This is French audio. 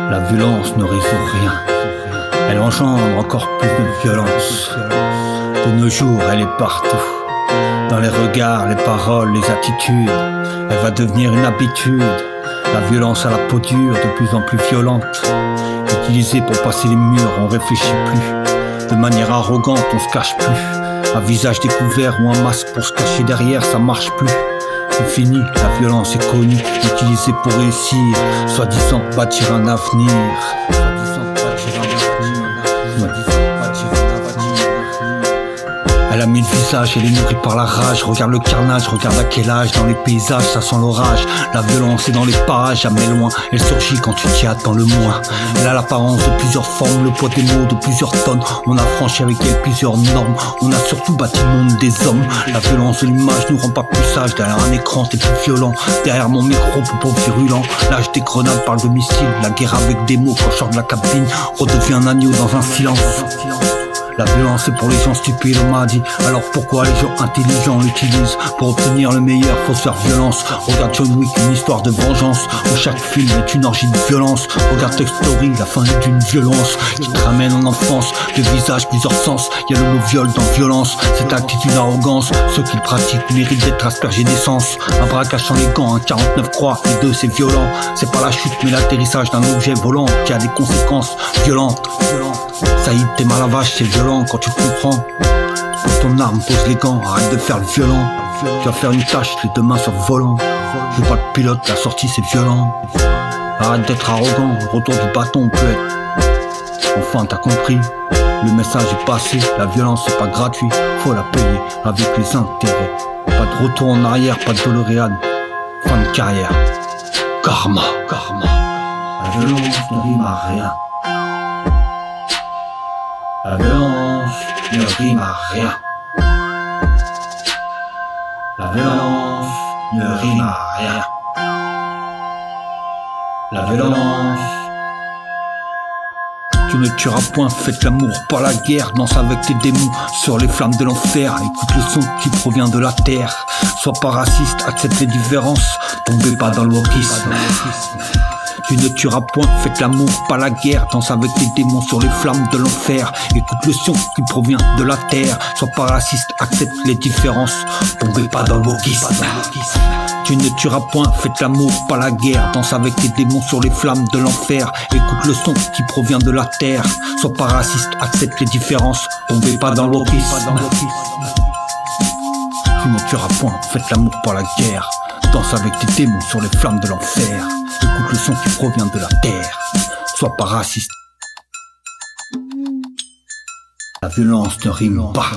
La violence ne résout rien. Elle engendre encore plus de violence. De nos jours, elle est partout. Dans les regards, les paroles, les attitudes. Elle va devenir une habitude. La violence à la peau dure, de plus en plus violente. Utilisée pour passer les murs, on réfléchit plus. De manière arrogante, on se cache plus. Un visage découvert ou un masque pour se cacher derrière, ça marche plus. C'est fini, la violence est connue, utilisée pour réussir, soi-disant bâtir un avenir. Elle a mis le visage, elle est nourrie par la rage. Regarde le carnage, regarde à quel âge. Dans les paysages, ça sent l'orage. La violence est dans les parages, jamais loin. Elle surgit quand tu t'y attends le moins. Elle a l'apparence de plusieurs formes, le poids des mots de plusieurs tonnes. On a franchi avec elle plusieurs normes. On a surtout bâti le monde des hommes. La violence de l'image nous rend pas plus sages. Derrière un écran, t'es plus violent. Derrière mon micro, plus pauvre virulent. L'âge des grenades parle de missiles. La guerre avec des mots quand je sors de la cabine redevient un agneau dans un silence. La violence est pour les gens stupides, on m'a dit. Alors pourquoi les gens intelligents l'utilisent? Pour obtenir le meilleur, faut se faire violence. Regarde John Wick, une histoire de vengeance, où chaque film est une orgie de violence. Regarde Toy Story, la fin est d'une violence qui te ramène en enfance. Le visage, plusieurs sens, y'a le mot viol dans violence. Cette attitude d'arrogance, ceux qui le pratiquent méritent d'être aspergés d'essence. Un braquage sans les gants, un 49 croix, les deux c'est violent. C'est pas la chute mais l'atterrissage d'un objet volant qui a des conséquences violentes. Ça y est, t'es mal à vache, c'est violent quand tu comprends. Pose ton arme, pose les gants, arrête de faire le violent. Tu vas faire une tâche, les deux mains sur le volant. Je veux pas de pilote, la sortie c'est violent. Arrête d'être arrogant, le retour du bâton peut être. Enfin t'as compris, le message est passé. La violence c'est pas gratuit, faut la payer avec les intérêts. Pas de retour en arrière, pas de DeLorean. Fin de carrière. Karma. La violence ne rime à rien. La violence ne rime à rien. La violence ne rime à rien. La violence. Tu ne tueras point, faites l'amour, pas la guerre. Danse avec tes démons sur les flammes de l'enfer. Écoute le son qui provient de la terre. Sois pas raciste, accepte les différences. Tombez pas dans le wokisme. Tu ne tueras point, faites l'amour, pas la guerre. Danse avec tes démons sur les flammes de l'enfer. Écoute le son qui provient de la terre. Sois pas raciste, accepte les différences. Tombez pas dans le wokisme. Tu ne tueras point, faites l'amour, pas la guerre. Danse avec tes démons sur les flammes de l'enfer. Écoute le son qui provient de la terre. Sois pas raciste, accepte les différences. Tombez pas dans le wokisme. Tu ne tueras point, faites l'amour, pas la guerre. Danse avec tes démons sur les flammes de l'enfer. Écoute le son qui provient de la terre. Sois pas raciste. La violence ne rime pas.